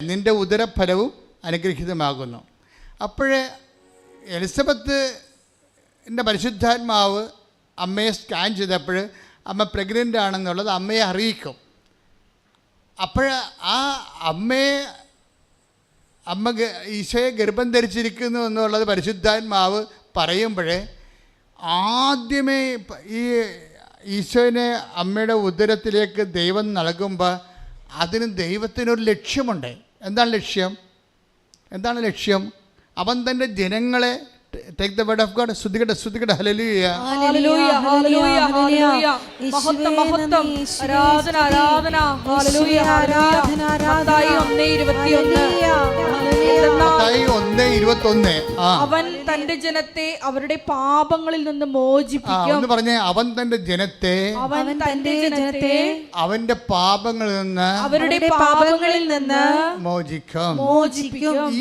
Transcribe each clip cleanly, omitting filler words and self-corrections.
നിന്റെ ഉദരഫലവും അനുഗ്രഹീതമാകുന്നു. അപ്പോഴേ എലിസബത്തിൻ്റെ പരിശുദ്ധാത്മാവ് അമ്മയെ സ്കാൻ ചെയ്തപ്പോൾ അമ്മ പ്രഗ്നൻ്റ് ആണെന്നുള്ളത് അമ്മയെ അറിയിക്കും. അപ്പോൾ ആ അമ്മ ഈശോയെ ഗർഭം ധരിച്ചിരിക്കുന്നു എന്നുള്ളത് പരിശുദ്ധാത്മാവ് പറയുമ്പോഴേ ആദ്യമേ ഈ ഈശോനെ അമ്മയുടെ ഉദരത്തിലേക്ക് ദൈവം നൽകുമ്പോൾ അതിന് ദൈവത്തിനൊരു ലക്ഷ്യമുണ്ട്. എന്താണ് ലക്ഷ്യം? അവൻ തൻ്റെ ജനങ്ങളെ Take the word of God. Sudhikata, hallelujah. Hallelujah, hallelujah, hallelujah. Mahottam, Aradhana, hallelujah, hallelujah. Mattai 1:21. അവൻ തന്റെ ജനത്തെ അവരുടെ പാപങ്ങളിൽ നിന്ന് മോചിപ്പിക്കും. എന്ന് പറഞ്ഞേ, അവൻ തന്റെ ജനത്തെ അവന്റെ പാപങ്ങളിൽ നിന്ന് മോചിക്കും.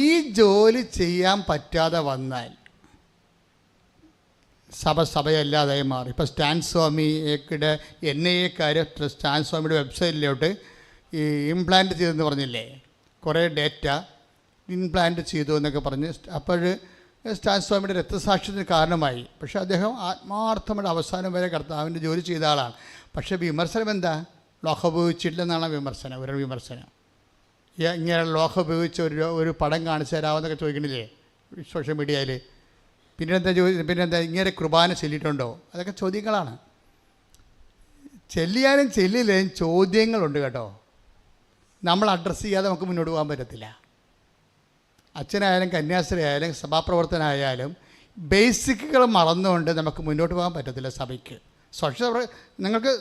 ഈ ജോലി ചെയ്യാൻ പറ്റാതെ വന്നാൽ സഭയല്ലാതായി മാറി. ഇപ്പോൾ സ്റ്റാൻ സ്വാമിയുടെ NIA സ്റ്റാൻ സ്വാമിയുടെ വെബ്സൈറ്റിലോട്ട് ഈ ഇംപ്ലാന്റ് ചെയ്തെന്ന് പറഞ്ഞില്ലേ, കുറേ ഡേറ്റ ഇംപ്ലാന്റ് ചെയ്തു എന്നൊക്കെ പറഞ്ഞ് അപ്പോൾ സ്റ്റാൻ സ്വാമിയുടെ രക്തസാക്ഷ്യത്തിന് കാരണമായി. പക്ഷേ അദ്ദേഹം ആത്മാർത്ഥമായിട്ട് അവസാനം വരെ കർത്താവിൻ്റെ ജോലി ചെയ്ത ആളാണ്. പക്ഷേ വിമർശനം എന്താ? ലോഹം ഉപയോഗിച്ചിട്ടില്ലെന്നാണ് ഒരു വിമർശനം. ഇങ്ങനെ ലോഹം ഉപയോഗിച്ച് ഒരു പടം കാണിച്ചു തരാമെന്നൊക്കെ ചോദിക്കണില്ലേ സോഷ്യൽ മീഡിയയിൽ. പിന്നെന്താ ഇങ്ങനെ കുർബാന ചൊല്ലിയിട്ടുണ്ടോ? അതൊക്കെ ചോദ്യങ്ങളാണ്. ചെല്ലിയാലും ചെല്ലില്ലേലും ചോദ്യങ്ങളുണ്ട് കേട്ടോ. നമ്മൾ അഡ്രസ്സ് ചെയ്യാതെ നമുക്ക് മുന്നോട്ട് പോകാൻ പറ്റത്തില്ല. അച്ഛനായാലും കന്യാസ്ത്രീ ആയാലും സഭാപ്രവർത്തനായാലും ബേസിക്കുകൾ മറന്നുകൊണ്ട് നമുക്ക് മുന്നോട്ട് പോകാൻ പറ്റത്തില്ല. സഭയ്ക്ക്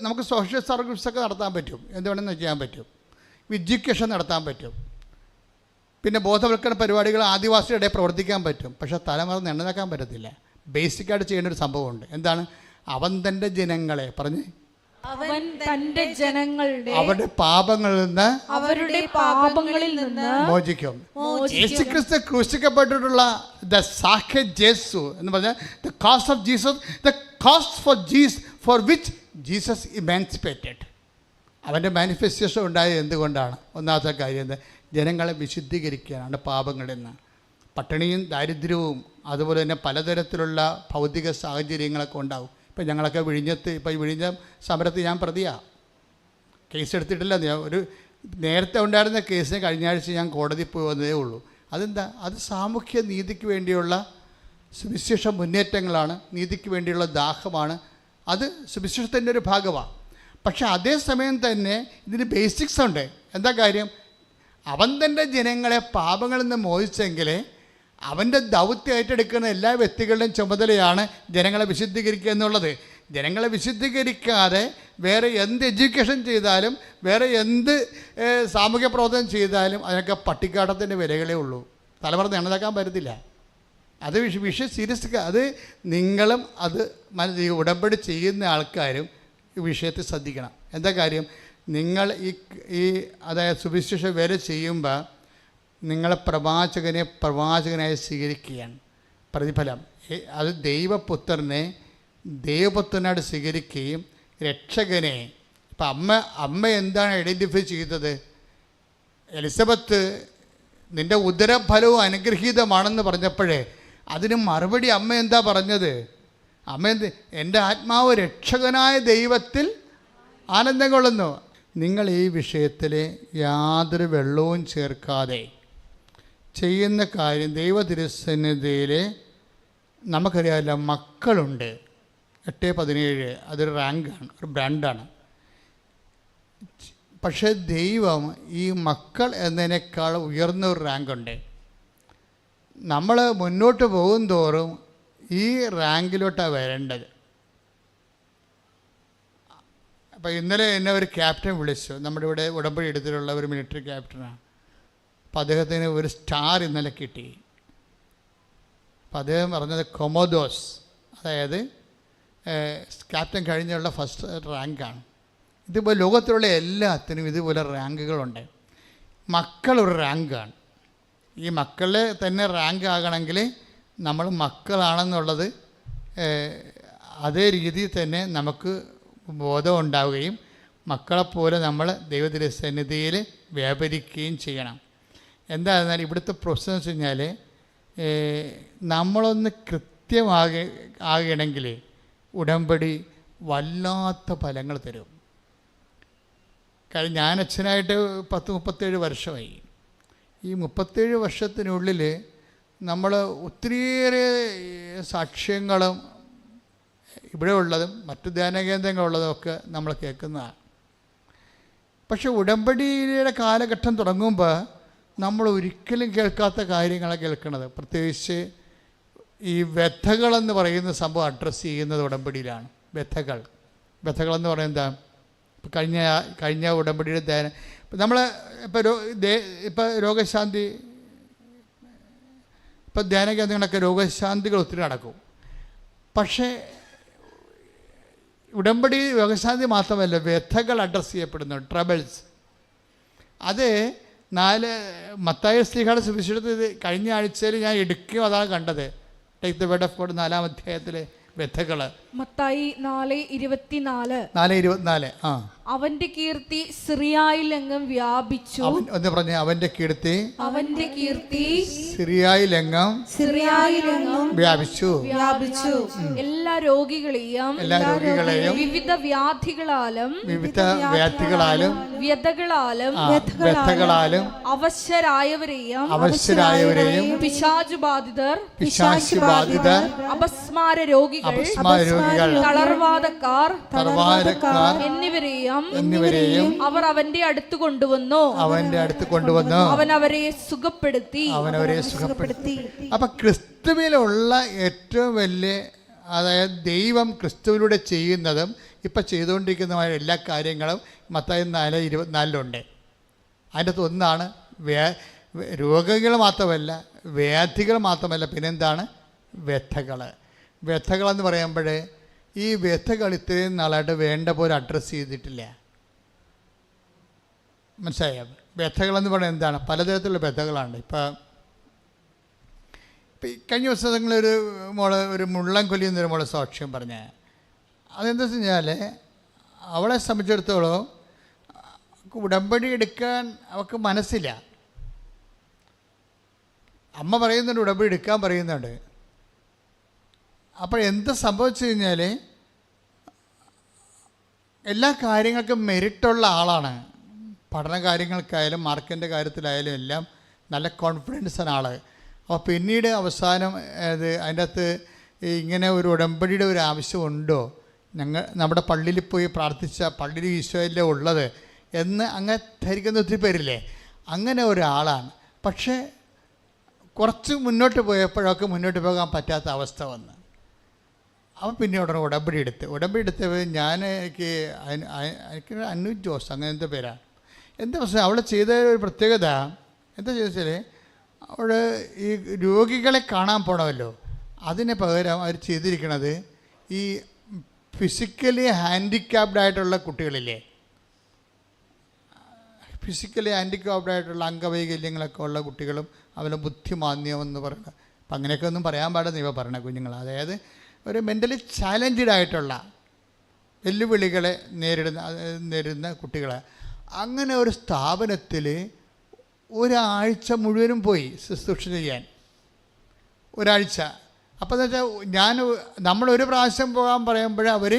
നമുക്ക് സോഷ്യൽ സർവീസൊക്കെ നടത്താൻ പറ്റും, എന്ത് വേണമെന്ന് ചെയ്യാൻ പറ്റും, എഡ്യൂക്കേഷൻ നടത്താൻ പറ്റും, പിന്നെ ബോധവൽക്കരണ പരിപാടികൾ ആദിവാസികളുടെ പ്രവർത്തിക്കാൻ പറ്റും. പക്ഷേ തലമറന്ന് എണ്ണനാക്കാൻ പറ്റത്തില്ല. ബേസിക്കായിട്ട് ചെയ്യേണ്ട ഒരു സംഭവമുണ്ട്. എന്താണ്? അവൻ തൻ്റെ ജനങ്ങളെ അവരുടെ പാപങ്ങളിൽ നിന്ന് മോചിക്കും. യേശുക്രിസ്തു ക്രൂശിക്കപ്പെട്ടിട്ടുള്ള ദ സാഖ്യ ജേസു എന്ന് പറഞ്ഞാൽ the cost of Jesus, the cost for which Jesus ഇമാൻസിപ്പേറ്റഡ്. അവൻ്റെ മാനിഫെസ്റ്റേഷൻ ഉണ്ടായത് എന്തുകൊണ്ടാണ്? ഒന്നാമത്തെ കാര്യം എന്താ? ജനങ്ങളെ വിശുദ്ധീകരിക്കാനാണ് പാപങ്ങളിൽ നിന്ന്. പട്ടിണിയും ദാരിദ്ര്യവും അതുപോലെ തന്നെ പലതരത്തിലുള്ള ഭൗതിക സാഹചര്യങ്ങളൊക്കെ ഉണ്ടാവും. ഇപ്പം ഞങ്ങളൊക്കെ വിഴിഞ്ഞം സമരത്തിൽ ഞാൻ പ്രതിയാണ്. കേസ് എടുത്തിട്ടില്ല. ഒരു നേരത്തെ ഉണ്ടായിരുന്ന കേസിന് കഴിഞ്ഞ ആഴ്ച ഞാൻ കോടതിയിൽ പോയി വന്നതേ ഉള്ളൂ. അതെന്താ? അത് സാമൂഹ്യ നീതിക്ക് വേണ്ടിയുള്ള സുവിശേഷ മുന്നേറ്റങ്ങളാണ്, നീതിക്ക് വേണ്ടിയുള്ള ദാഹമാണ്. അത് സുവിശേഷത്തിൻ്റെ ഒരു ഭാഗമാണ്. പക്ഷേ അതേസമയം തന്നെ ഇതിന് ബേസിക്സ് ഉണ്ട്. എന്താ കാര്യം? അവൻ തൻ്റെ ജനങ്ങളെ പാപങ്ങളിൽ നിന്ന് മോചിച്ചെങ്കിൽ അവൻ്റെ ദൗത്യം ഏറ്റെടുക്കുന്ന എല്ലാ വ്യക്തികളുടെയും ചുമതലയാണ് ജനങ്ങളെ വിശുദ്ധീകരിക്കുക എന്നുള്ളത്. ജനങ്ങളെ വിശുദ്ധീകരിക്കാതെ വേറെ എന്ത് എഡ്യൂക്കേഷൻ ചെയ്താലും വേറെ എന്ത് സാമൂഹ്യ പ്രവർത്തനം ചെയ്താലും അതിനൊക്കെ പട്ടിക്കാട്ടത്തിൻ്റെ വിലകളേ ഉള്ളൂ. തലമുറ എണ്ണതാക്കാൻ പറ്റത്തില്ല. അത് വിഷയം സീരിയസ്. അത് നിങ്ങളും അത് ഉടമ്പടി ചെയ്യുന്ന ആൾക്കാരും ഈ വിഷയത്തിൽ ശ്രദ്ധിക്കണം. എന്താ കാര്യം? നിങ്ങൾ അതായത് സുവിശേഷ വേല ചെയ്യുമ്പോൾ നിങ്ങളെ പ്രവാചകനായി സ്വീകരിക്കുകയാണ്. പ്രതിഫലം അത് ദൈവപുത്രനായിട്ട് സ്വീകരിക്കുകയും രക്ഷകനെ. ഇപ്പം അമ്മ എന്താണ് ഐഡൻറ്റിഫൈ ചെയ്തത്? എലിസബത്ത് നിൻ്റെ ഉദരഫലവും അനുഗ്രഹീതമാണെന്ന് പറഞ്ഞപ്പോഴേ അതിന് മറുപടി അമ്മ എന്താ പറഞ്ഞത്? എൻ്റെ ആത്മാവ് രക്ഷകനായ ദൈവത്തിൽ ആനന്ദം കൊള്ളുന്നു. നിങ്ങൾ ഈ വിഷയത്തിൽ യാതൊരു വെള്ളവും ചേർക്കാതെ ചെയ്യുന്ന കാര്യം ദൈവതിരുസന്നിധിയിൽ നമുക്കറിയാമല്ലോ, മക്കളുണ്ട് 8:17. അതൊരു റാങ്കാണ്, ഒരു ബ്രാൻഡാണ്. പക്ഷേ ദൈവം ഈ മക്കൾ എന്നതിനേക്കാൾ ഉയർന്ന ഒരു റാങ്കുണ്ട്. നമ്മൾ മുന്നോട്ട് പോകും തോറും ഈ റാങ്കിലോട്ടാണ് വരേണ്ടത്. അപ്പോൾ ഇന്നലെ എന്നെ ഒരു ക്യാപ്റ്റൻ വിളിച്ചു. നമ്മുടെ ഇവിടെ ഉടമ്പടി എടുത്തിട്ടുള്ള ഒരു മിലിറ്ററി ക്യാപ്റ്റനാണ്. അപ്പോൾ അദ്ദേഹത്തിന് ഒരു സ്റ്റാർ ഇന്നലെ കിട്ടി. അപ്പോൾ അദ്ദേഹം പറഞ്ഞത് കൊമോദോസ്, അതായത് ക്യാപ്റ്റൻ കഴിഞ്ഞുള്ള ഫസ്റ്റ് റാങ്കാണ്. ഇതുപോലെ ലോകത്തിലുള്ള എല്ലാത്തിനും ഇതുപോലെ റാങ്കുകളുണ്ട്. മക്കളൊരു റാങ്കാണ്. ഈ മക്കളെ തന്നെ റാങ്ക് ആകണമെങ്കിൽ നമ്മൾ മക്കളാണെന്നുള്ളത് അതേ രീതിയിൽ തന്നെ നമുക്ക് ബോധം ഉണ്ടാവുകയും മക്കളെപ്പോലെ നമ്മൾ ദൈവത്തിൻ്റെ സന്നിധിയിൽ വ്യാപരിക്കുകയും ചെയ്യണം. എന്തായിരുന്നാലും ഇവിടുത്തെ പ്രശ്നം എന്ന് വെച്ച് കഴിഞ്ഞാൽ നമ്മളൊന്ന് ആകണമെങ്കിൽ ഉടമ്പടി വല്ലാത്ത ഫലങ്ങൾ തരും. കാരണം ഞാൻ അച്ഛനായിട്ട് 37 വർഷമായി. ഈ 37 വർഷത്തിനുള്ളിൽ നമ്മൾ ഒത്തിരിയേറെ സാക്ഷ്യങ്ങളും ഇവിടെ ഉള്ളതും മറ്റു ധ്യാന കേന്ദ്രങ്ങളുള്ളതും ഒക്കെ നമ്മൾ കേൾക്കുന്നതാണ്. പക്ഷെ ഉടമ്പടിയുടെ കാലഘട്ടം തുടങ്ങുമ്പോൾ നമ്മൾ ഒരിക്കലും കേൾക്കാത്ത കാര്യങ്ങളാണ് കേൾക്കുന്നത്. പ്രത്യേകിച്ച് ഈ വ്യഥകളെന്ന് പറയുന്ന സംഭവം അഡ്രസ്സ് ചെയ്യുന്നത് ഉടമ്പടിയിലാണ്. വ്യഥകളെന്ന് പറയുന്നത് എന്താ? കഴിഞ്ഞ ഉടമ്പടിയുടെ ധ്യാനം നമ്മൾ ഇപ്പോൾ രോഗശാന്തി, ഇപ്പോൾ ധ്യാന കേന്ദ്രങ്ങളൊക്കെ രോഗശാന്തികൾ ഒത്തിരി നടക്കും. പക്ഷേ ഉടമ്പടി രോഗശാന്തി മാത്രമല്ല, വ്യഥകൾ അഡ്രസ്സ് ചെയ്യപ്പെടുന്നു, ട്രബിൾസ്. അത് മത്തായി ശ്ലീഹയുടെ സുവിശേഷത്തിൽ കഴിഞ്ഞ ആഴ്ചയിൽ ഞാൻ എടുക്കുകയും അതാണ് കണ്ടത്. Take the word of God 4-ാം അധ്യായത്തിലെ വ്യഥകൾ. മത്തായി 4:24. അവന്റെ കീർത്തി സിറിയായിലെങ്ങും വ്യാപിച്ചു. എന്ന് പറഞ്ഞ അവന്റെ കീർത്തി സിറിയായിലെങ്ങും വ്യാപിച്ചു. എല്ലാ രോഗികളെയും വിവിധ വ്യാധികളാലും വ്യഥകളാലും അവശരായവരെയും പിശാചുബാധിതർ അപസ്മാര രോഗികൾ തളർവാദക്കാർ എന്നിവരെയും അവർ അവന്റെ അടുത്ത് കൊണ്ടുവന്നു. അവൻ അവരെ സുഖപ്പെടുത്തി. അപ്പൊ ക്രിസ്തുവിലുള്ള ഏറ്റവും വലിയ, അതായത് ദൈവം ക്രിസ്തുവിലൂടെ ചെയ്യുന്നതും ഇപ്പം ചെയ്തുകൊണ്ടിരിക്കുന്നതുമായ എല്ലാ കാര്യങ്ങളും മത്തായി 4:24 അതിൻ്റെ അകത്ത് ഒന്നാണ് രോഗങ്ങൾ മാത്രമല്ല, വ്യാധികൾ മാത്രമല്ല, പിന്നെന്താണ്? വ്യഥകളെന്ന് പറയുമ്പോൾ ഈ വ്യഥകൾ ഇത്രയും നാളായിട്ട് വേണ്ട പോലെ അഡ്രസ്സ് ചെയ്തിട്ടില്ല. മനസ്സിലായോ? വ്യഥകളെന്ന് പറയുന്നത് എന്താണ്? പലതരത്തിലുള്ള വ്യഥകളാണ്. ഇപ്പം കഴിഞ്ഞ ദിവസങ്ങളൊരു ഒരു മുള്ളംകൊല്ലി എന്നൊരു മോളെ സാക്ഷ്യം പറഞ്ഞ, അതെന്താ വെച്ച് കഴിഞ്ഞാൽ അവളെ സംബന്ധിച്ചിടത്തോളം ഉടമ്പടി എടുക്കാൻ അവൾക്ക് മനസ്സില്ല. അമ്മ പറയുന്നുണ്ട്, ഉടമ്പടി എടുക്കാൻ പറയുന്നുണ്ട്. അപ്പോൾ എന്ത് സംഭവിച്ചു കഴിഞ്ഞാൽ എല്ലാ കാര്യങ്ങൾക്കും മെറിറ്റുള്ള ആളാണ്. പഠന കാര്യങ്ങൾക്കായാലും മാർക്കിൻ്റെ കാര്യത്തിലായാലും എല്ലാം നല്ല കോൺഫിഡൻസാണ് ആൾ. അപ്പോൾ പിന്നീട് അവസാനം അതിൻ്റെ അകത്ത് ഇങ്ങനെ ഒരു ഉടമ്പടിയുടെ ഒരു ആവശ്യമുണ്ടോ, നമ്മുടെ പള്ളിയിൽ പോയി പ്രാർത്ഥിച്ച പള്ളിയിൽ ഈശോയല്ലേ ഉള്ളത് എന്ന് അങ്ങനെ ധരിക്കുന്ന ഒത്തിരി പേരില്ലേ, അങ്ങനെ ഒരാളാണ്. പക്ഷേ കുറച്ച് മുന്നോട്ട് പോയപ്പോഴൊക്കെ മുന്നോട്ട് പോകാൻ പറ്റാത്ത അവസ്ഥ വന്ന് അവൻ പിന്നെ ഉടനെ ഉടമ്പടി എടുത്തപ്പോൾ എനിക്ക് അന്നു ജോസ് അങ്ങനത്തെ പേരാണ്. എന്താ പ്രശ്നം? അവൾ ചെയ്ത ഒരു പ്രത്യേകത എന്താ ചോദിച്ചാൽ, അവൾ ഈ രോഗികളെ കാണാൻ പോകണമല്ലോ, അതിന് പകരം അവർ ചെയ്തിരിക്കുന്നത് ഈ ഫിസിക്കലി ഹാൻഡിക്യാപ്ഡ് ആയിട്ടുള്ള കുട്ടികളില്ലേ, ഫിസിക്കലി ഹാൻഡിക്യാപ്ഡ് ആയിട്ടുള്ള അംഗവൈകല്യങ്ങളൊക്കെ ഉള്ള കുട്ടികളും അവരുടെ ബുദ്ധിമാന്ദ്യം എന്ന് പറയുന്നത്, അപ്പം അങ്ങനെയൊക്കെ ഒന്നും പറയാൻ പാടില്ല ഇവ പറയണ കുഞ്ഞുങ്ങൾ, അതായത് ഒരു മെൻ്റലി ചാലഞ്ചഡ് ആയിട്ടുള്ള വെല്ലുവിളികളെ നേരിടുന്ന കുട്ടികളെ, അങ്ങനെ ഒരു സ്ഥാപനത്തിൽ ഒരാഴ്ച മുഴുവനും പോയി ശുശ്രൂഷ ചെയ്യാൻ. ഒരാഴ്ച. അപ്പോൾ എന്ന് വെച്ചാൽ നമ്മളൊരു പ്രാവശ്യം പോകാൻ പറയുമ്പോൾ അവർ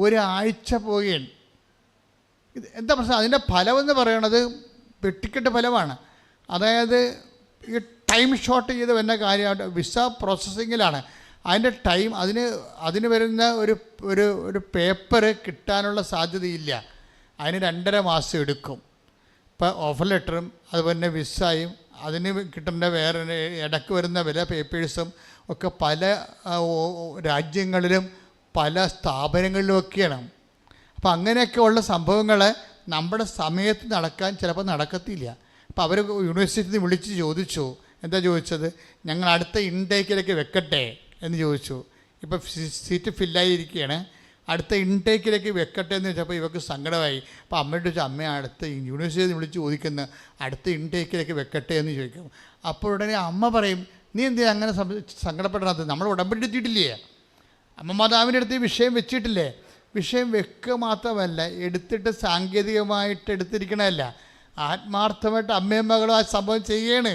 ഒരാഴ്ച പോവുകയാണ്. ഇത് എന്താ പ്രശ്നം? അതിൻ്റെ ഫലമെന്ന് പറയണത് വെട്ടിക്കെട്ട് ഫലമാണ്. അതായത് ഈ ടൈം ഷോർട്ട് ചെയ്ത് വരുന്ന കാര്യമായിട്ട് വിസ പ്രോസസ്സിങ്ങിലാണ്. അതിൻ്റെ ടൈം അതിന് വരുന്ന ഒരു പേപ്പർ കിട്ടാനുള്ള സാധ്യതയില്ല. അതിന് 2.5 മാസം എടുക്കും. ഇപ്പോൾ ഓഫർ ലെറ്ററും അതുപോലെ വിസയും അതിന് കിട്ടേണ്ട വേറെ ഇടയ്ക്ക് വരുന്ന വില പേപ്പേഴ്സും ഒക്കെ പല രാജ്യങ്ങളിലും പല സ്ഥാപനങ്ങളിലുമൊക്കെയാണ്. അപ്പോൾ അങ്ങനെയൊക്കെ ഉള്ള സംഭവങ്ങൾ നമ്മുടെ സമയത്ത് നടക്കാൻ ചിലപ്പോൾ നടക്കത്തില്ല. അപ്പോൾ അവർ യൂണിവേഴ്സിറ്റിയിൽ നിന്ന് വിളിച്ച് ചോദിച്ചു. എന്താ ചോദിച്ചത്? ഞങ്ങൾ അടുത്ത ഇൻടേക്കിലേക്ക് വെക്കട്ടെ എന്ന് ചോദിച്ചു. ഇപ്പോൾ സീറ്റ് ഫില്ലായിരിക്കുകയാണ്, അടുത്ത ഇൻടേക്കിലേക്ക് വെക്കട്ടെ എന്ന് വെച്ചപ്പോൾ ഇവർക്ക് സങ്കടമായി. അപ്പോൾ അമ്മയോട് ചോദിച്ചു, അമ്മ അടുത്ത യൂണിവേഴ്സിറ്റിയിൽ നിന്ന് വിളിച്ച് ചോദിക്കുന്ന അടുത്ത ഇൻടേക്കിലേക്ക് വെക്കട്ടെ എന്ന് ചോദിക്കും. അപ്പോൾ ഉടനെ അമ്മ പറയും, നീ എന്തിനാ അങ്ങനെ സങ്കടപ്പെടണത്? നമ്മൾ ഉടമ്പടി എടുത്തിട്ടില്ലേ? അമ്മ മാതാവിൻ്റെ അടുത്ത് ഈ വിഷയം വെച്ചിട്ടില്ലേ? വിഷയം വെക്കുക മാത്രമല്ല, എടുത്തിട്ട് സാങ്കേതികമായിട്ട് എടുത്തിരിക്കണമല്ല, ആത്മാർത്ഥമായിട്ട് അമ്മയും മകളും ആ സംഭവം ചെയ്യാണ്.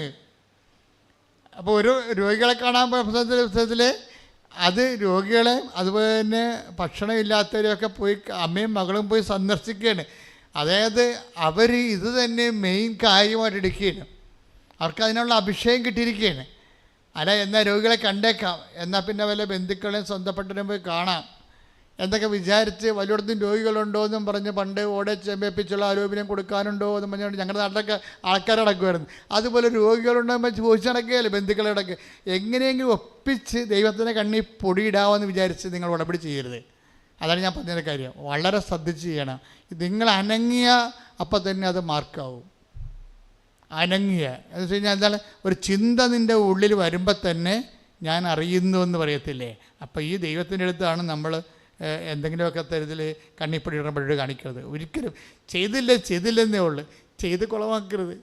അപ്പോൾ ഒരു രോഗികളെ കാണാൻ പോയ പുസ്തകത്തിൽ അത് രോഗികളെ അതുപോലെ തന്നെ ഭക്ഷണം ഇല്ലാത്തവരെയൊക്കെ പോയി അമ്മയും മകളും പോയി സന്ദർശിക്കുകയാണ്. അതായത് അവർ ഇത് തന്നെ മെയിൻ കാര്യമായിട്ട് എടുക്കുകയാണ്. അവർക്ക് അതിനുള്ള അഭിഷേകം കിട്ടിയിരിക്കുകയാണ്. അല്ല, എന്നാൽ രോഗികളെ കണ്ടേക്കാം, എന്നാൽ പിന്നെ വല്ല ബന്ധുക്കളെയും സ്വന്തപ്പെട്ടവരെയും പോയി കാണാം എന്നൊക്കെ വിചാരിച്ച് വല്ലയിടത്തും രോഗികളുണ്ടോ എന്നും പറഞ്ഞ് പണ്ട് ഓടെ ചെമ്പേപ്പിച്ചുള്ള ആരോഗ്യം കൊടുക്കാനുണ്ടോ എന്നും പറഞ്ഞുകൊണ്ട് ഞങ്ങളുടെ നാട്ടിലൊക്കെ ആൾക്കാരടക്കുമായിരുന്നു. അതുപോലെ രോഗികളുണ്ടോ എന്ന് ചോദിച്ച് നടക്കുകയല്ലേ ബന്ധുക്കളടക്ക്. എങ്ങനെയെങ്കിലും ഒപ്പിച്ച് ദൈവത്തിൻ്റെ കണ്ണിൽ പൊടിയിടാമെന്ന് വിചാരിച്ച് നിങ്ങൾ ഉടമ്പടി ചെയ്യരുത്. അതാണ് ഞാൻ പറഞ്ഞതിൻ്റെ കാര്യം. വളരെ ശ്രദ്ധിച്ച് ചെയ്യണം. നിങ്ങൾ അനങ്ങിയ അപ്പം തന്നെ അത് മാർക്കാവും. അനങ്ങിയ എന്ന് വെച്ച് കഴിഞ്ഞാൽ എന്താണ്, ഒരു ചിന്ത നിൻ്റെ ഉള്ളിൽ വരുമ്പോൾ തന്നെ ഞാൻ അറിയുന്നു എന്ന് പറയത്തില്ലേ. അപ്പോൾ ഈ ദൈവത്തിൻ്റെ അടുത്താണ് നമ്മൾ എന്തെങ്കിലുമൊക്കെ തരത്തിൽ കണ്ണിപ്പൊടി ഇടുമ്പോഴേ കാണിക്കരുത്. ഒരിക്കലും ചെയ്തില്ലെന്നേ ഉള്ളൂ, ചെയ്ത് കുളമാക്കരുത്.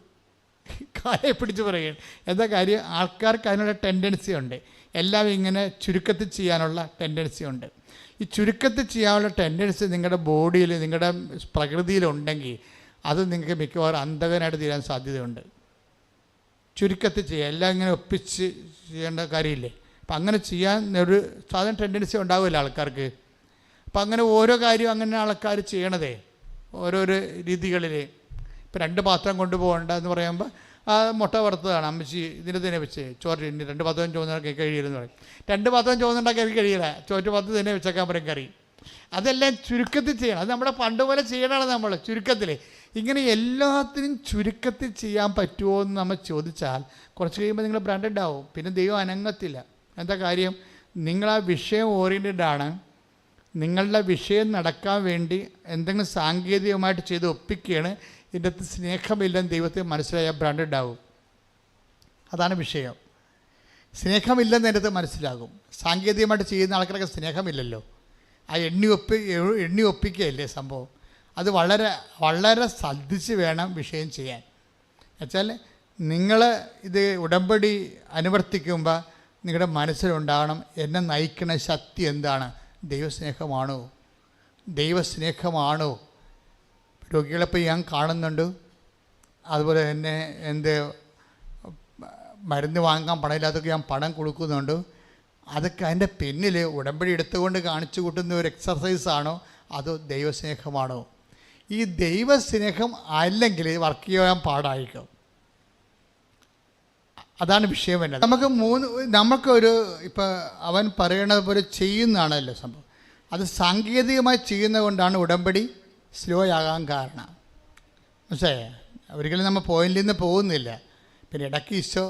കാലെ പിടിച്ച് പറയുകയാണ്. എന്താ കാര്യം, ആൾക്കാർക്ക് അതിനുള്ള ടെൻഡൻസി ഉണ്ട്. എല്ലാം ഇങ്ങനെ ചുരുക്കത്തിൽ ചെയ്യാനുള്ള ടെൻഡൻസി ഉണ്ട്. ഈ ചുരുക്കത്തിൽ ചെയ്യാനുള്ള ടെൻഡൻസി നിങ്ങളുടെ ബോഡിയിൽ, നിങ്ങളുടെ പ്രകൃതിയിലുണ്ടെങ്കിൽ അത് നിങ്ങൾക്ക് മിക്കവാറും അന്ധകനായിട്ട് തീരാൻ സാധ്യതയുണ്ട്. ചുരുക്കത്തിൽ ചെയ്യുക, എല്ലാം ഇങ്ങനെ ഒപ്പിച്ച് ചെയ്യേണ്ട കാര്യമില്ലേ. അപ്പം അങ്ങനെ ചെയ്യാൻ ഒരു സാധാരണ ടെൻഡൻസി ഉണ്ടാവില്ല ആൾക്കാർക്ക്. അപ്പം അങ്ങനെ ഓരോ കാര്യവും അങ്ങനെ ആൾക്കാർ ചെയ്യണതേ ഓരോരോ രീതികളിൽ. ഇപ്പം 2 പാത്രം കൊണ്ടുപോകണ്ട എന്ന് പറയുമ്പോൾ ആ മുട്ട വറുത്തതാണ് അമ്മച്ചി ഇതിൻ്റെ തന്നെ വെച്ച് ചോറ് 2 പാത്രം ചോദിച്ചാൽ കഴിയില്ലെന്ന് പറയും. 2 പാത്രം ചോദിച്ചുണ്ടാക്കി എനിക്ക് കഴിയില്ല, ചോറ്റ് പാത്രം തന്നെ വെച്ചേക്കാൻ പറയും കറി. അതെല്ലാം ചുരുക്കത്തിൽ ചെയ്യണം. അത് നമ്മുടെ പണ്ട് പോലെ ചെയ്യണമാണ് നമ്മൾ ചുരുക്കത്തിൽ. ഇങ്ങനെ എല്ലാത്തിനും ചുരുക്കത്തിൽ ചെയ്യാൻ പറ്റുമോ എന്ന് നമ്മൾ ചോദിച്ചാൽ കുറച്ച് കഴിയുമ്പോൾ നിങ്ങൾ ബ്രാൻഡഡ് ആവും. പിന്നെ ദൈവം അനങ്ങത്തില്ല. എന്താ കാര്യം, നിങ്ങൾ ആ വിഷയം ഓറിയൻറ്റഡാണ്. നിങ്ങളുടെ വിഷയം നടക്കാൻ വേണ്ടി എന്തെങ്കിലും സാങ്കേതികമായിട്ട് ചെയ്ത് ഒപ്പിക്കുകയാണ്. ഇതിൻ്റെ അകത്ത് സ്നേഹമില്ലെന്ന് ദൈവത്തെ മനസ്സിലായാൽ ബ്രാൻഡഡ് ആവും. അതാണ് വിഷയം. സ്നേഹമില്ലെന്ന് എൻ്റെ അടുത്ത് മനസ്സിലാകും. സാങ്കേതികമായിട്ട് ചെയ്യുന്ന ആൾക്കാരൊക്കെ സ്നേഹമില്ലല്ലോ. ആ എണ്ണി ഒപ്പിക്കുകയല്ലേ സംഭവം. അത് വളരെ വളരെ ശ്രദ്ധിച്ച് വേണം വിഷയം ചെയ്യാൻ. എന്നുവെച്ചാൽ നിങ്ങൾ ഇത് ഉടമ്പടി അനുവർത്തിക്കുമ്പോൾ നിങ്ങളുടെ മനസ്സിലുണ്ടാകണം, എന്നെ നയിക്കുന്ന ശക്തി എന്താണ്? ദൈവസ്നേഹമാണോ? ദൈവസ്നേഹമാണോ? രോഗികളെപ്പോൾ ഞാൻ കാണുന്നുണ്ട്. അതുപോലെ തന്നെ മരുന്ന് വാങ്ങാൻ പണമില്ലാത്തൊക്കെ ഞാൻ പണം കൊടുക്കുന്നുണ്ട്. അതൊക്കെ അതിൻ്റെ പിന്നിൽ ഉടമ്പടി എടുത്തുകൊണ്ട് കാണിച്ചു കൂട്ടുന്ന ഒരു എക്സർസൈസാണോ അതോ ദൈവസ്നേഹമാണോ? ഈ ദൈവസ്നേഹം അല്ലെങ്കിൽ വർക്ക് ചെയ്യാൻ പാടായിരിക്കും. അതാണ് വിഷയം വരുന്നത്. നമുക്കൊരു ഇപ്പോൾ അവൻ പറയണത് പോലെ ചെയ്യുന്നതാണല്ലോ സംഭവം. അത് സാങ്കേതികമായി ചെയ്യുന്നത് കൊണ്ടാണ് ഉടമ്പടി സ്ലോ ആകാൻ കാരണം. മനസ്സിലായേ? ഒരിക്കലും നമ്മൾ പോയിന്റിൽ നിന്ന് പോകുന്നില്ല. പിന്നെ ഇടയ്ക്ക് ഈശോ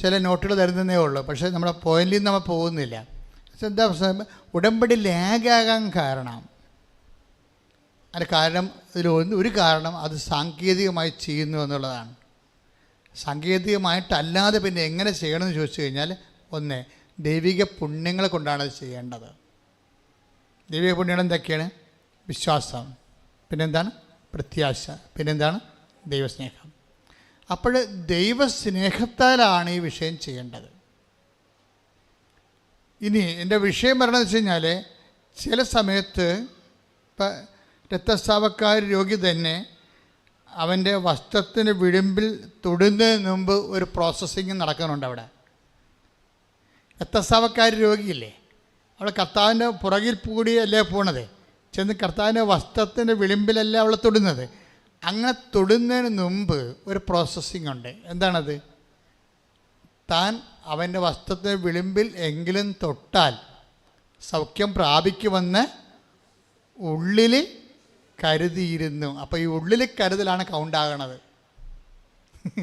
ചില നോട്ടുകൾ തരുന്നതേ ഉള്ളൂ, പക്ഷേ നമ്മുടെ പോയിന്റിൽ നിന്ന് നമ്മൾ പോകുന്നില്ല. എന്താ പ്രശ്നം? ഉടമ്പടി ലാഗാകാൻ കാരണം അതിന് കാരണം ഒരു കാരണം അത് സാങ്കേതികമായി ചെയ്യുന്നു എന്നുള്ളതാണ്. സാങ്കേതികമായിട്ടല്ലാതെ പിന്നെ എങ്ങനെ ചെയ്യണമെന്ന് ചോദിച്ചു കഴിഞ്ഞാൽ, ഒന്ന്, ദൈവിക പുണ്യങ്ങളെ കൊണ്ടാണ് അത് ചെയ്യേണ്ടത്. ദൈവിക പുണ്യങ്ങൾ എന്തൊക്കെയാണ്? വിശ്വാസം, പിന്നെന്താണ്? പ്രത്യാശ, പിന്നെന്താണ്? ദൈവസ്നേഹം. അപ്പോൾ ദൈവസ്നേഹത്താലാണ് ഈ വിഷയം ചെയ്യേണ്ടത്. ഇനി എൻ്റെ വിഷയം പറയണമെന്ന് വെച്ച് കഴിഞ്ഞാൽ, ചില സമയത്ത് ഇപ്പം രക്തസ്രാവക്കാർ രോഗി തന്നെ അവൻ്റെ വസ്ത്രത്തിന് വിളിമ്പിൽ തൊടുന്നതിന് മുമ്പ് ഒരു പ്രോസസ്സിങ് നടക്കുന്നുണ്ട് അവിടെ. രക്തസ്രാവക്കാർ രോഗിയില്ലേ, അവൾ കർത്താവിൻ്റെ പുറകിൽ കൂടിയല്ലേ പോണത്. ചെന്ന് കർത്താവിൻ്റെ വസ്ത്രത്തിൻ്റെ വിളിമ്പിലല്ല അവൾ തൊടുന്നത്. അങ്ങനെ തൊടുന്നതിന് മുമ്പ് ഒരു പ്രോസസ്സിങ് ഉണ്ട്. എന്താണത്? താൻ അവൻ്റെ വസ്ത്രത്തിൻ്റെ വിളിമ്പിൽ എങ്കിലും തൊട്ടാൽ സൗഖ്യം പ്രാപിക്കുമെന്ന് ഉള്ളിൽ കരുതിയിരുന്നു. അപ്പോൾ ഈ ഉള്ളിൽ കരുതലാണ് കൗണ്ടാകണത്.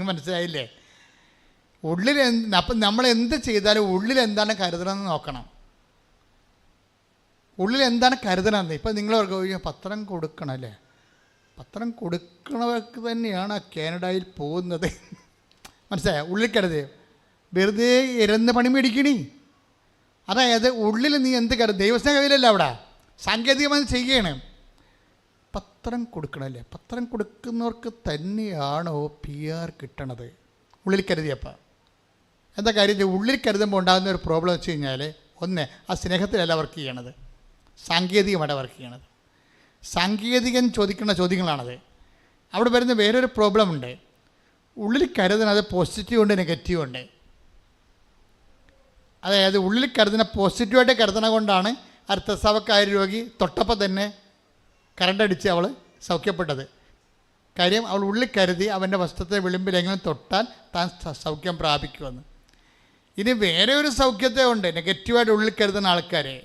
മനസ്സിലായില്ലേ? ഉള്ളിൽ അപ്പം നമ്മൾ എന്ത് ചെയ്താലും ഉള്ളിൽ എന്താണ് കരുതണമെന്ന് നോക്കണം. ഉള്ളിൽ എന്താണ് കരുതണമെന്ന്. ഇപ്പം നിങ്ങൾ പത്രം കൊടുക്കണം അല്ലേ? പത്രം കൊടുക്കണവർക്ക് തന്നെയാണ് കാനഡയിൽ പോകുന്നത്. മനസ്സിലായോ? ഉള്ളിൽ കരുതേ, വെറുതെ ഇരന്ന് പണി മേടിക്കണി. അതായത് ഉള്ളിൽ നീ എന്ത് കരുത്, ദൈവസ്നേഹമില്ലല്ലോ അവിടെ, സാങ്കേതികമായി ചെയ്യണം. പത്രം കൊടുക്കണമല്ലേ? പത്രം കൊടുക്കുന്നവർക്ക് തന്നെയാണോ PR കിട്ടണത്? ഉള്ളിൽ കരുതിയപ്പോൾ എന്താ കാര്യം? ഉള്ളിൽ കരുതുമ്പോൾ ഉണ്ടാകുന്ന ഒരു പ്രോബ്ലം വെച്ച് കഴിഞ്ഞാൽ, ഒന്ന്, ആ സ്നേഹത്തിലല്ല വർക്ക് ചെയ്യണത്, സാങ്കേതികമായിട്ട് വർക്ക് ചെയ്യണത്. സാങ്കേതികൻ ചോദിക്കുന്ന ചോദ്യങ്ങളാണത്. അവിടെ വരുന്ന വേറൊരു പ്രോബ്ലം ഉണ്ട്. ഉള്ളിൽ കരുതുന്നത് പോസിറ്റീവ് ഉണ്ട്, നെഗറ്റീവ് ഉണ്ട്. അതായത് ഉള്ളിൽ കരുതുന്ന പോസിറ്റീവായിട്ട് കരുതണ കൊണ്ടാണ് രക്തസ്രാവക്കായ രോഗി തൊട്ടപ്പം തന്നെ കറണ്ടടിച്ച് അവൾ സൗഖ്യപ്പെട്ടത്. കാര്യം അവൾ ഉള്ളിൽ കരുതി അവൻ്റെ വസ്ത്രത്തെ വിളിമ്പിലെങ്കിലും തൊട്ടാൽ താൻ സൗഖ്യം പ്രാപിക്കുമെന്ന്. ഇനി വേറെ ഒരു സൗഖ്യത്തെ ഉണ്ട് നെഗറ്റീവായിട്ട് ഉള്ളിൽ കരുതുന്ന ആൾക്കാരെ.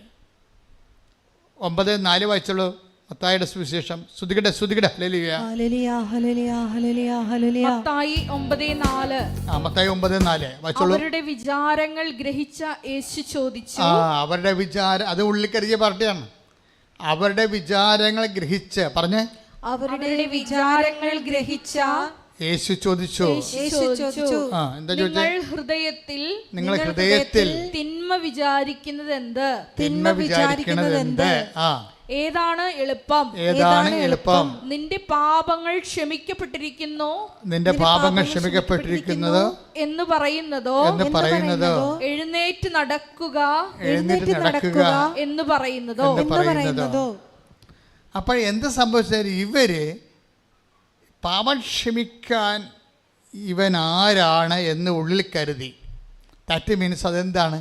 9:4 വായിച്ചുള്ളൂ മത്തായിയുടെ സുവിശേഷം. ശ്രുതികടെ ഹല്ലേലൂയ. മത്തായി 9:4. മത്തായി 9:4 വായിച്ചുള്ളൂ. അവരുടെ വിചാരങ്ങൾ ഗ്രഹിച്ച യേശു ചോദിച്ചു. അവരുടെ വിചാരം, അത് ഉള്ളിൽ കരുതിയ പാർട്ടിയാണ്. അവരുടെ വിചാരങ്ങൾ ഗ്രഹിച്ച് പറഞ്ഞേ. അവരുടെ വിചാരങ്ങൾ ഗ്രഹിച്ച യേശു ചോദിച്ചു. എന്താ ചോദിച്ചത്? നിങ്ങൾ ഹൃദയത്തിൽ തിന്മ വിചാരിക്കുന്നത് എന്ത്? ഏതാണ് എളുപ്പം? നിന്റെ പാപങ്ങൾ ക്ഷമിക്കപ്പെട്ടിരിക്കുന്നു എന്ന് പറയുന്നതോ എഴുന്നേറ്റ് നടക്കുക എന്ന് പറയുന്നതോ? അപ്പോൾ എന്ത് സംഭവിച്ചാൽ ഇവര് പാപം ക്ഷമിക്കാൻ ഇവൻ ആരാണ് എന്ന് ഉള്ളിൽ കരുതി. ദാറ്റ് മീൻസ് അതെന്താണ്?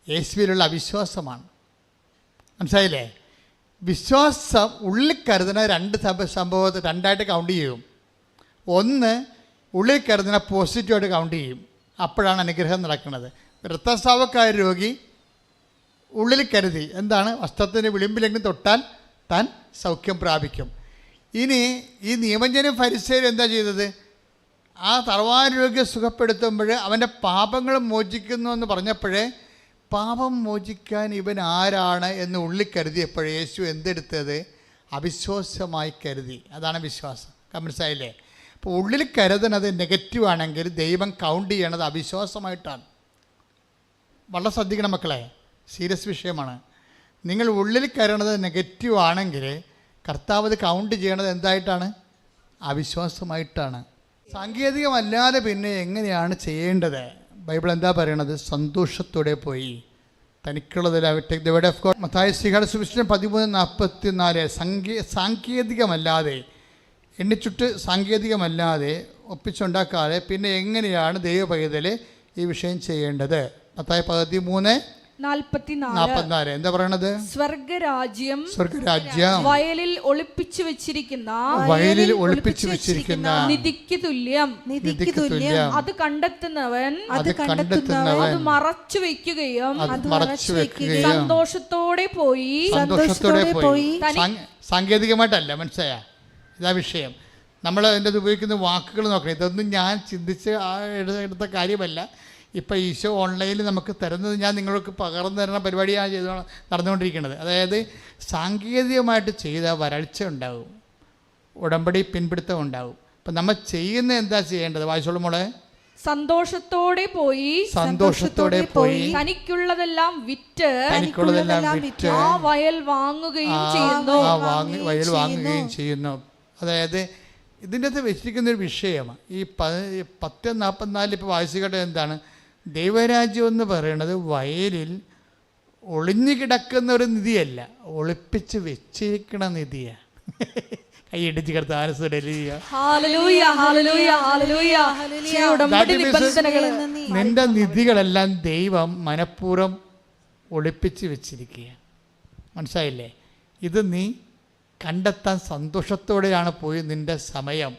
യേശുവിലുള്ള അവിശ്വാസമാണ്. മനസ്സിലായില്ലേ? വിശ്വാസം ഉള്ളിൽ കരുതുന്ന സംഭവത്തെ രണ്ടായിട്ട് കൗണ്ട് ചെയ്യും. ഒന്ന് ഉള്ളിൽ കരുതുന്ന പോസിറ്റീവായിട്ട് കൗണ്ട് ചെയ്യും. അപ്പോഴാണ് അനുഗ്രഹം നടക്കുന്നത്. രക്തസ്രാവക്കായ രോഗി ഉള്ളിൽ കരുതി എന്താണ്? വസ്ത്രത്തിന് വിളിമ്പിലെങ്കിലും തൊട്ടാൽ താൻ സൗഖ്യം പ്രാപിക്കും. ഇനി ഈ നിയമജ്ഞനും ഫരിസേയരും എന്താ ചെയ്തത്? ആ തറവാട് രോഗിയെ സുഖപ്പെടുത്തുമ്പോൾ അവൻ്റെ പാപങ്ങൾ മോചിക്കുന്നു എന്ന് പറഞ്ഞപ്പോഴേ പാപം മോചിക്കാൻ ഇവൻ ആരാണ് എന്ന് ഉള്ളിൽ കരുതിയപ്പോഴേ യേശു എന്തെടുത്തത്? അവിശ്വാസമായി കരുതി. അതാണ് വിശ്വാസം. മനസ്സിലായില്ലേ? അപ്പോൾ ഉള്ളിൽ കരുതുന്നത് നെഗറ്റീവ് ആണെങ്കിൽ ദൈവം കൗണ്ട് ചെയ്യണത് അവിശ്വാസമായിട്ടാണ്. വളരെ ശ്രദ്ധിക്കണം മക്കളെ, സീരിയസ് വിഷയമാണ്. നിങ്ങൾ ഉള്ളിൽ കരുതുന്നത് നെഗറ്റീവ് ആണെങ്കിൽ കർത്താവ് കൗണ്ട് ചെയ്യണത് എന്തായിട്ടാണ്? അവിശ്വാസമായിട്ടാണ്. സാങ്കേതികമല്ലാതെ പിന്നെ എങ്ങനെയാണ് ചെയ്യേണ്ടത്? ബൈബിൾ എന്താ പറയണത്? സന്തോഷത്തോടെ പോയി തനിക്കുള്ളതിൽ മത്തായി സുവിശേഷം 13:44 സാങ്കേതികമല്ലാതെ എണ്ണിച്ചുട്ട് സാങ്കേതികമല്ലാതെ ഒപ്പിച്ചുണ്ടാക്കാതെ പിന്നെ എങ്ങനെയാണ് ദൈവ പൈതൽ ഈ വിഷയം ചെയ്യേണ്ടത്? മത്തായി 13:44 എന്താ പറയണത്? സ്വർഗരാജ്യം വയലിൽ ഒളിപ്പിച്ചു വെച്ചിരിക്കുന്ന നിധിക്ക് തുല്യം. അത് കണ്ടെത്തുന്നവൻ അത് മറച്ചു വെക്കുകയും സന്തോഷത്തോടെ പോയി. സാങ്കേതികമായിട്ടല്ല, മനസ്സിലായ? ഇതാ വിഷയം. നമ്മൾ അതിൻ്റെ ഉപയോഗിക്കുന്ന വാക്കുകൾ നോക്കണം. ഇതൊന്നും ഞാൻ ചിന്തിച്ച് എടുത്ത കാര്യമല്ല. ഇപ്പോൾ ഈശോ ഓൺലൈനിൽ നമുക്ക് തരുന്നത് ഞാൻ നിങ്ങൾക്ക് പകർന്നു തരുന്ന പരിപാടിയാണ് നടന്നുകൊണ്ടിരിക്കുന്നത്. അതായത് സാങ്കേതികമായിട്ട് ചെയ്ത വരൾച്ച ഉണ്ടാകും, ഉടമ്പടി പിൻപിടുത്തം ഉണ്ടാകും. അപ്പം നമ്മൾ ചെയ്യുന്ന എന്താ ചെയ്യേണ്ടത്? വായിച്ചോളൂ മോളെ. സന്തോഷത്തോടെ പോയി തനിക്കുള്ളതെല്ലാം വിറ്റ് ആ വയൽ വാങ്ങുകയും ചെയ്യുന്നു. അതായത് ഇതിൻ്റെ അകത്ത് വെച്ചിരിക്കുന്നൊരു വിഷയമാണ്. ഈ 10:44 ഇപ്പോൾ വായിച്ചുകേട്ടത് എന്താണ്? ദൈവരാജ്യം എന്ന് പറയുന്നത് വയലിൽ ഒളിഞ്ഞു കിടക്കുന്ന ഒരു നിധിയല്ല, ഒളിപ്പിച്ച് വെച്ചിരിക്കണ നിധിയാണ്. കൈയടിച്ച് നിന്റെ നിധികളെല്ലാം ദൈവം മനഃപൂർവ്വം ഒളിപ്പിച്ച് വെച്ചിരിക്കുക. മനസ്സിലായില്ലേ? ഇത് നീ കണ്ടെത്താൻ സന്തോഷത്തോടെയാണ് പോയി നിൻ്റെ സമയം,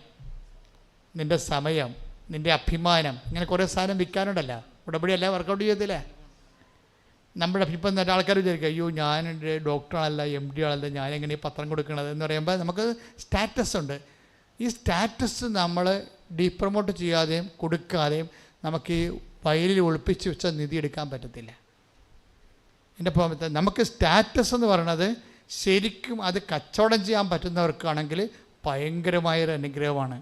നിൻ്റെ അഭിമാനം, ഇങ്ങനെ കുറേ സാധനം വിൽക്കാനുണ്ടല്ല. ഉടമ്പടി അല്ല, വർക്കൗട്ട് ചെയ്യത്തില്ല. നമ്മുടെ ഇപ്പം തന്നെ ആൾക്കാർ വിചാരിക്കുക, അയ്യോ ഞാൻ ഡോക്ടറാണല്ല, MD ആണല്ല, ഞാനെങ്ങനെ പത്രം കൊടുക്കണത് എന്ന് പറയുമ്പോൾ നമുക്ക് സ്റ്റാറ്റസ് ഉണ്ട്. ഈ സ്റ്റാറ്റസ് നമ്മൾ ഡീപ്രമോട്ട് ചെയ്യാതെയും കൊടുക്കാതെയും നമുക്ക് ഈ വയലിൽ ഒളിപ്പിച്ച് വെച്ച നിധി എടുക്കാൻ പറ്റത്തില്ല. എൻ്റെ നമുക്ക് സ്റ്റാറ്റസ് എന്ന് പറയുന്നത് ശരിക്കും അത് കച്ചവടം ചെയ്യാൻ പറ്റുന്നവർക്കാണെങ്കിൽ ഭയങ്കരമായൊരു അനുഗ്രഹമാണ്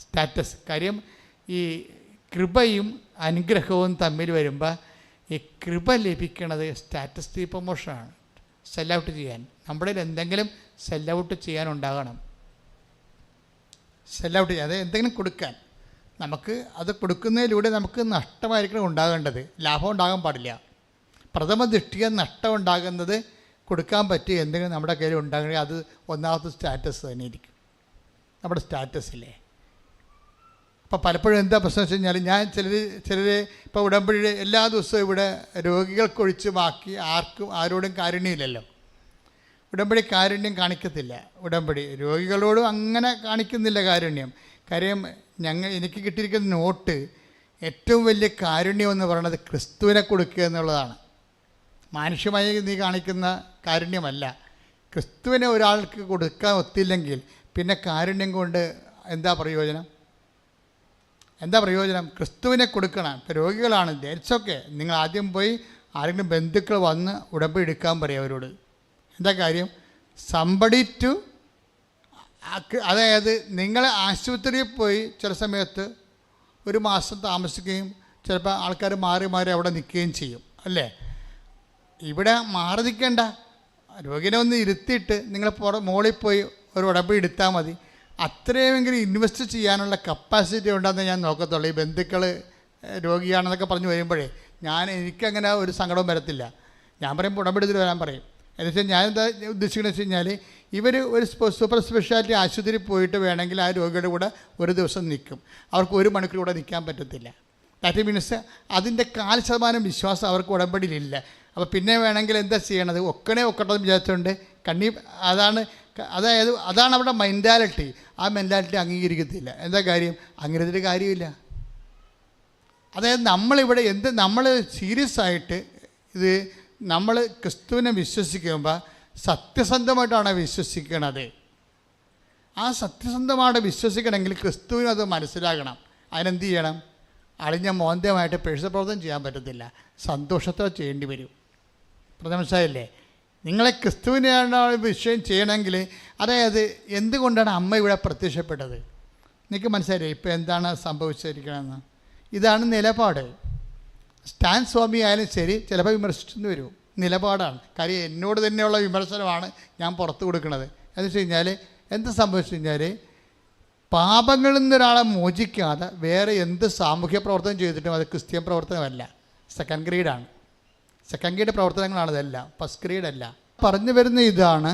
സ്റ്റാറ്റസ്. കാര്യം ഈ കൃപയും അനുഗ്രഹവും തമ്മിൽ വരുമ്പോൾ ഈ കൃപ ലഭിക്കുന്നത് സ്റ്റാറ്റസ് പ്രൊമോഷനാണ്. സെൽ ഔട്ട് ചെയ്യാൻ നമ്മുടെ എന്തെങ്കിലും സെൽ ഔട്ട് ചെയ്യാനുണ്ടാകണം. സെൽ ഔട്ട് ചെയ്യാതെ എന്തെങ്കിലും കൊടുക്കാൻ നമുക്ക് അത് കൊടുക്കുന്നതിലൂടെ നമുക്ക് നഷ്ടമായിരിക്കണം ഉണ്ടാകേണ്ടത്, ലാഭം ഉണ്ടാകാൻ പാടില്ല. പ്രഥമ ദൃഷ്ടിയ നഷ്ടം ഉണ്ടാകുന്നത് കൊടുക്കാൻ പറ്റിയ എന്തെങ്കിലും നമ്മുടെ കയ്യിൽ ഉണ്ടാകണമെങ്കിൽ അത് ഒന്നാമത്തെ സ്റ്റാറ്റസ് തന്നെ ഇരിക്കും. നമ്മുടെ സ്റ്റാറ്റസില്ലേ. അപ്പോൾ പലപ്പോഴും എന്താ പ്രശ്നം വെച്ച് കഴിഞ്ഞാൽ, ഞാൻ ചിലർ ഇപ്പോൾ ഉടമ്പടി എല്ലാ ദിവസവും ഇവിടെ രോഗികൾക്കൊഴിച്ച് ബാക്കി ആരോടും കാരുണ്യമില്ലല്ലോ. ഉടമ്പടി കാരുണ്യം കാണിക്കത്തില്ല. ഉടമ്പടി രോഗികളോടും അങ്ങനെ കാണിക്കുന്നില്ല കാരുണ്യം. കാര്യം എനിക്ക് കിട്ടിയിരിക്കുന്ന നോട്ട് ഏറ്റവും വലിയ കാരുണ്യം എന്ന് പറയുന്നത് ക്രിസ്തുവിനെ കൊടുക്കുക എന്നുള്ളതാണ്. മാനുഷ്യമായി നീ കാണിക്കുന്ന കാരുണ്യമല്ല. ക്രിസ്തുവിനെ ഒരാൾക്ക് കൊടുക്കാൻ ഒത്തില്ലെങ്കിൽ പിന്നെ കാരുണ്യം കൊണ്ട് എന്താ പ്രയോജനം? ക്രിസ്തുവിനെ കൊടുക്കണം. ഇപ്പോൾ രോഗികളാണ്, ദേറ്റ്സൊക്കെ, നിങ്ങൾ ആദ്യം പോയി ആരെങ്കിലും ബന്ധുക്കൾ വന്ന് ഉടമ്പടി എടുക്കാൻ പറയും അവരോട്. എന്താ കാര്യം? സംബഡി ടു, അതായത് നിങ്ങൾ ആശുപത്രിയിൽ പോയി ചില സമയത്ത് ഒരു മാസം താമസിക്കുകയും ചിലപ്പോൾ ആൾക്കാർ മാറി അവിടെ നിൽക്കുകയും ചെയ്യും അല്ലേ. ഇവിടെ മാറി നിൽക്കേണ്ട, രോഗിനെ ഒന്ന് ഇരുത്തിയിട്ട് നിങ്ങൾ മുകളിൽ പോയി ഒരു ഉടമ്പടി എടുത്താൽ മതി. അത്രയുമെങ്കിലും ഇൻവെസ്റ്റ് ചെയ്യാനുള്ള കപ്പാസിറ്റി ഉണ്ടെന്ന് ഞാൻ നോക്കത്തുള്ളൂ. ഈ ബന്ധുക്കൾ രോഗിയാണെന്നൊക്കെ പറഞ്ഞു വരുമ്പോഴേ എനിക്കങ്ങനെ ഒരു സങ്കടവും വരത്തില്ല. ഞാൻ പറയുമ്പോൾ ഉടമ്പടി വരാൻ പറയും. എന്നുവെച്ചാൽ ഞാൻ എന്താ ഉദ്ദേശിക്കുന്നത് വെച്ച് കഴിഞ്ഞാൽ, ഇവർ ഒരു സൂപ്പർ സ്പെഷ്യാലിറ്റി ആശുപത്രിയിൽ പോയിട്ട് വേണമെങ്കിൽ ആ രോഗിയുടെ കൂടെ ഒരു ദിവസം നിൽക്കും. അവർക്ക് 1 മണിക്കൂർ കൂടെ നിൽക്കാൻ പറ്റത്തില്ല. ദാറ്റ് മീൻസ് അതിൻ്റെ 4% വിശ്വാസം അവർക്ക് ഉടമ്പടിയിലില്ല. അപ്പോൾ പിന്നെ വേണമെങ്കിൽ എന്താ ചെയ്യണത്? ഒക്കട്ടെന്ന് വിചാരിച്ചുകൊണ്ട് അതാണ് അവരുടെ മെൻറ്റാലിറ്റി. ആ മെൻറ്റാലിറ്റി അംഗീകരിക്കത്തില്ല. എന്താ കാര്യം? അംഗീകരിച്ചിട്ട് കാര്യമില്ല. അതായത് നമ്മൾ സീരിയസ് ആയിട്ട് ഇത് നമ്മൾ ക്രിസ്തുവിനെ വിശ്വസിക്കുമ്പോൾ സത്യസന്ധമായിട്ടാണ് വിശ്വസിക്കണത്. ആ സത്യസന്ധമായിട്ട് വിശ്വസിക്കണമെങ്കിൽ ക്രിസ്തുവിനത് മനസ്സിലാകണം. അതിനെന്ത് ചെയ്യണം? അളിഞ്ഞ മോന്തമായിട്ട് പ്രവർത്തനം ചെയ്യാൻ പറ്റത്തില്ല, സന്തോഷത്തോടെ ചെയ്യേണ്ടി വരും. മനസ്സിലായില്ലേ? നിങ്ങളെ ക്രിസ്തുവിനെയാണ് വിഷയം ചെയ്യണമെങ്കിൽ, അതായത് എന്തുകൊണ്ടാണ് അമ്മ ഇവിടെ പ്രത്യക്ഷപ്പെട്ടത്? നിങ്ങൾക്ക് മനസ്സിലായില്ലേ ഇപ്പോൾ എന്താണ് സംഭവിച്ചിരിക്കണമെന്ന്? ഇതാണ് നിലപാട്. സ്റ്റാൻ സ്വാമി ആയാലും ശരി ചിലപ്പോൾ വിമർശിച്ചെന്ന് വരും. നിലപാടാണ്. കാര്യം എന്നോട് തന്നെയുള്ള വിമർശനമാണ് ഞാൻ പുറത്ത് കൊടുക്കുന്നത്. എന്ന് വെച്ച് കഴിഞ്ഞാൽ എന്ത് സംഭവിച്ചു കഴിഞ്ഞാൽ, പാപങ്ങളിൽ നിന്നൊരാളെ മോചിക്കാതെ വേറെ എന്ത് സാമൂഹ്യ പ്രവർത്തനം ചെയ്തിട്ടും അത് ക്രിസ്ത്യൻ പ്രവർത്തനമല്ല, സെക്കൻഡ് ഗ്രേഡ് പ്രവർത്തനങ്ങളാണ് ഇതെല്ലാം, ഫസ്റ്റ് ഗ്രേഡ് അല്ല. പറഞ്ഞു വരുന്ന ഇതാണ്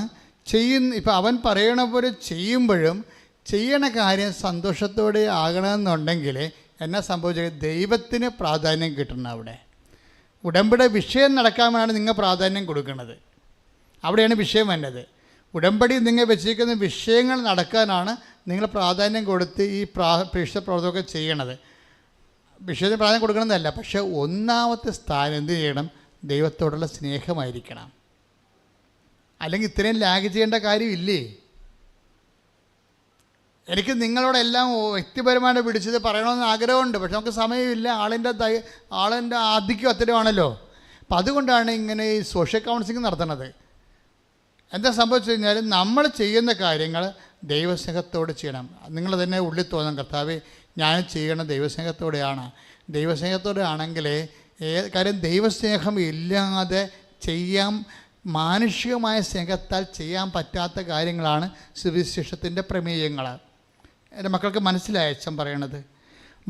ഇപ്പം അവൻ പറയണ പോലെ ചെയ്യുമ്പോഴും ചെയ്യണ കാര്യം സന്തോഷത്തോടെ ആകണമെന്നുണ്ടെങ്കിൽ എന്നാ സംഭവിച്ചത്? ദൈവത്തിന് പ്രാധാന്യം കിട്ടണം. അവിടെ ഉടമ്പടി വിഷയം നടക്കാനാണ് നിങ്ങൾ പ്രാധാന്യം കൊടുക്കുന്നത്. അവിടെയാണ് വിഷയം വന്നത്. ഉടമ്പടി നിങ്ങൾ വെച്ചിരിക്കുന്ന വിഷയങ്ങൾ നടക്കാനാണ് നിങ്ങൾ പ്രാധാന്യം കൊടുത്ത് ഈ പ്രവർത്തനമൊക്കെ ചെയ്യണത്. വിഷയത്തിന് പ്രാധാന്യം കൊടുക്കണമെന്നല്ല, പക്ഷേ ഒന്നാമത്തെ സ്ഥാനം എന്ത് ചെയ്യണം? ദൈവത്തോടുള്ള സ്നേഹമായിരിക്കണം. അല്ലെങ്കിൽ ഇത്രയും ലാഗ് ചെയ്യേണ്ട കാര്യമില്ലേ? എനിക്ക് നിങ്ങളോടെല്ലാം വ്യക്തിപരമായിട്ട് പിടിച്ചത് പറയണമെന്ന് ആഗ്രഹമുണ്ട്, പക്ഷെ നമുക്ക് സമയമില്ല. ആളിൻ്റെ ആധിക്യം അത്രയുമാണല്ലോ. അപ്പം അതുകൊണ്ടാണ് ഇങ്ങനെ ഈ സോഷ്യൽ കൗൺസിലിംഗ് നടത്തുന്നത്. എന്താ സംഭവിച്ചു കഴിഞ്ഞാൽ, നമ്മൾ ചെയ്യുന്ന കാര്യങ്ങൾ ദൈവസ്നേഹത്തോടെ ചെയ്യണം. നിങ്ങൾ തന്നെ ഉള്ളിൽ തോന്നണം, കർത്താവേ ഞാൻ ചെയ്യണം ദൈവസ്നേഹത്തോടെ ആണെങ്കിലേ. കാര്യം ദൈവസ്നേഹം ഇല്ലാതെ മാനുഷികമായ സ്നേഹത്താൽ ചെയ്യാൻ പറ്റാത്ത കാര്യങ്ങളാണ് സുവിശേഷത്തിൻ്റെ പ്രമേയങ്ങൾ. എൻ്റെ മക്കൾക്ക് മനസ്സിലായ അച്ഛൻ പറയണത്?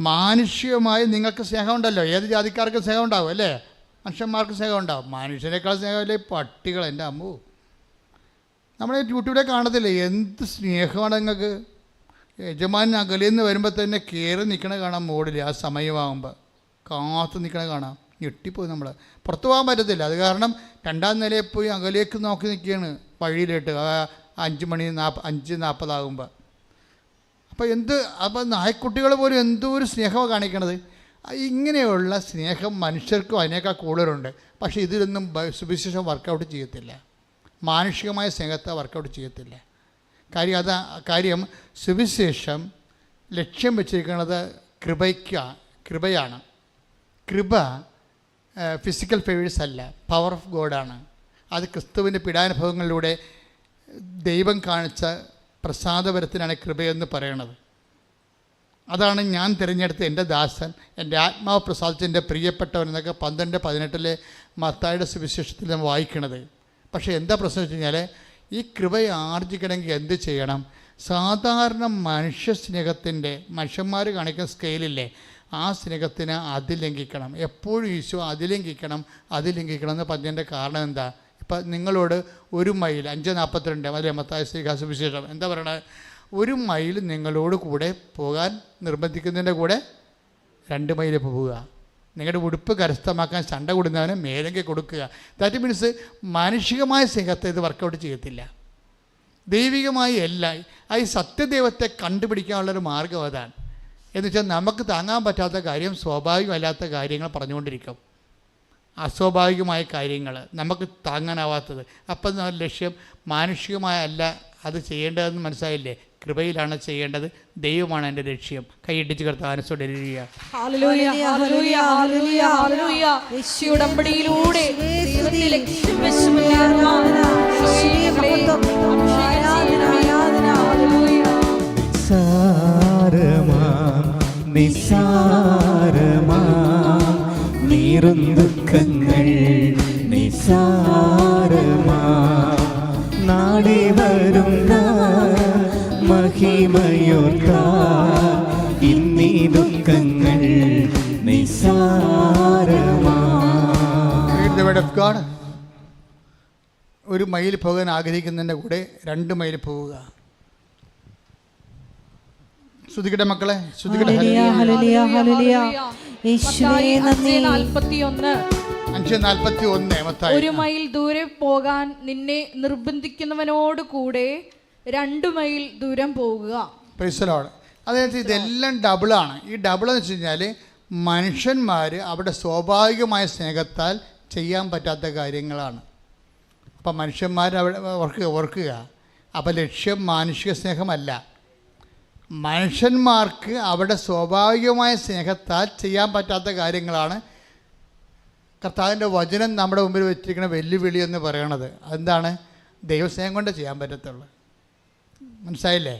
മാനുഷികമായി നിങ്ങൾക്ക് സ്നേഹമുണ്ടല്ലോ. ഏത് ജാതിക്കാർക്കും സ്നേഹം ഉണ്ടാവും അല്ലേ? മനുഷ്യന്മാർക്ക് സ്നേഹം ഉണ്ടാവും. മനുഷ്യനേക്കാൾ സ്നേഹമല്ലേ പട്ടികൾ. എൻ്റെ അമ്മു, നമ്മളെ യൂട്യൂബിലെ കാണത്തില്ലേ എന്ത് സ്നേഹമാണ് നിങ്ങൾക്ക്. യജമാൻ അകലിൽ നിന്ന് വരുമ്പോൾ തന്നെ കയറി നിൽക്കണ കാണാം മോഡിൽ. ആ സമയമാകുമ്പോൾ കാത്തു നിൽക്കണ കാണാം. ഞെട്ടിപ്പോയി. നമ്മൾ പുറത്തു പോകാൻ പറ്റത്തില്ല. അത് കാരണം 2ാം നിലയിൽ പോയി അകലേക്ക് നോക്കി നിൽക്കുകയാണ് വഴിയിലിട്ട്. 5:40 ആകുമ്പോൾ. അപ്പോൾ നായ്ക്കുട്ടികൾ പോലും എന്തോ ഒരു സ്നേഹമാണ് കാണിക്കണത്. ഇങ്ങനെയുള്ള സ്നേഹം മനുഷ്യർക്കും അതിനേക്കാൾ കൂടുതലുണ്ട്. പക്ഷേ ഇതിലൊന്നും സുവിശേഷം വർക്കൗട്ട് ചെയ്യത്തില്ല. മാനുഷികമായ സ്നേഹത്തെ വർക്കൗട്ട് ചെയ്യത്തില്ല. കാര്യം സുവിശേഷം ലക്ഷ്യം വെച്ചിരിക്കുന്നത് കൃപയാണ്. കൃപ ഫിസിക്കൽ ഫേവേഴ്സ് അല്ല, പവർ ഓഫ് ഗോഡാണ്. അത് ക്രിസ്തുവിൻ്റെ പീഡാനുഭവങ്ങളിലൂടെ ദൈവം കാണിച്ച പ്രസാദപരത്തിനാണ് കൃപയെന്ന് പറയണത്. അതാണ് ഞാൻ തിരഞ്ഞെടുത്ത എൻ്റെ ദാസൻ, എൻ്റെ ആത്മാവ് പ്രസാദിച്ച എൻ്റെ പ്രിയപ്പെട്ടവൻ എന്നൊക്കെ 12:18 മത്തായിയുടെ സുവിശേഷത്തിൽ ഞാൻ വായിക്കണത്. പക്ഷേ എന്താ പ്രശ്നം വെച്ച് കഴിഞ്ഞാൽ, ഈ കൃപയെ ആർജിക്കണമെങ്കിൽ എന്ത് ചെയ്യണം? സാധാരണ മനുഷ്യന്മാർ കാണിക്കുന്ന സ്കെയിലില്ലേ, ആ സ്നേഹത്തിന് അതിലംഘിക്കണം. എപ്പോഴും ഈശോ അതിലംഘിക്കണം എന്ന് പറഞ്ഞതിൻ്റെ കാരണം എന്താ? ഇപ്പം നിങ്ങളോട് 1 മൈൽ 5:42 അല്ലെ മത്തായി സുവിശേഷം എന്താ പറയണത്? 1 മൈൽ നിങ്ങളോട് കൂടെ പോകാൻ നിർബന്ധിക്കുന്നതിൻ്റെ കൂടെ 2 മൈൽ പോവുക. നിങ്ങളുടെ ഉടുപ്പ് കരസ്ഥമാക്കാൻ ചണ്ട കൊടുക്കുന്നവന് മേലെങ്കിൽ കൊടുക്കുക. ദാറ്റ് മീൻസ് മാനുഷികമായ സ്നേഹത്തെ ഇത് വർക്കൗട്ട് ചെയ്യത്തില്ല. ദൈവികമായി എല്ലാം ഈ സത്യദൈവത്തെ കണ്ടുപിടിക്കാനുള്ളൊരു മാർഗ്ഗം അതാണ്. എന്ന് വെച്ചാൽ നമുക്ക് താങ്ങാൻ പറ്റാത്ത കാര്യം, സ്വാഭാവികമല്ലാത്ത കാര്യങ്ങൾ പറഞ്ഞുകൊണ്ടിരിക്കും. അസ്വാഭാവികമായ കാര്യങ്ങൾ നമുക്ക് താങ്ങാനാവാത്തത്. അപ്പം ലക്ഷ്യം മാനുഷികമായ അല്ല അത് ചെയ്യേണ്ടതെന്ന് മനസ്സിലായില്ലേ? കൃപയിലാണ് ചെയ്യേണ്ടത്. ദൈവമാണ് എൻ്റെ ലക്ഷ്യം. കൈയിട്ടിച്ച് കർത്താവിനെ ഉടമ്പടിയിലൂടെ നീറും ദുഃഖങ്ങൾ നിസാരമാ, നാളെ വരുന്ന മഹിമയോർക്കാൻ ഇന്നീ ദുഃഖങ്ങൾ നിസാരമാ. 1 മൈൽ പോകാൻ ആഗ്രഹിക്കുന്നതിൻ്റെ കൂടെ 2 മൈൽ പോവുക. ശ്രുതിക്കട്ടെ മക്കളെ, ശ്രുതിക്കട്ടെ. 5:41 1 മൈൽ ദൂരെ പോകാൻ നിന്നെ നിർബന്ധിക്കുന്നവനോട് കൂടെ 2 മൈൽ ദൂരം പോകുക. Praise the Lord. അതായത് ഇതെല്ലാം ഡബിളാണ്. ഈ ഡബിൾ എന്ന് വെച്ച് കഴിഞ്ഞാൽ മനുഷ്യന്മാർ അവിടെ സ്വാഭാവികമായ സ്നേഹത്താൽ ചെയ്യാൻ പറ്റാത്ത കാര്യങ്ങളാണ്. അപ്പം മനുഷ്യന്മാർ അവിടെ ഓർക്കുക. അപ്പം ലക്ഷ്യം മാനുഷിക സ്നേഹമല്ല. മനുഷ്യന്മാർക്ക് അവിടെ സ്വാഭാവികമായ സ്നേഹത്താൽ ചെയ്യാൻ പറ്റാത്ത കാര്യങ്ങളാണ് കർത്താവിൻ്റെ വചനം നമ്മുടെ മുമ്പിൽ വെച്ചിരിക്കുന്ന വെല്ലുവിളി എന്ന് പറയണത്. അതെന്താണ്? ദൈവസ്നേഹം കൊണ്ട് ചെയ്യാൻ പറ്റത്തുള്ളൂ. മനസ്സിലായില്ലേ?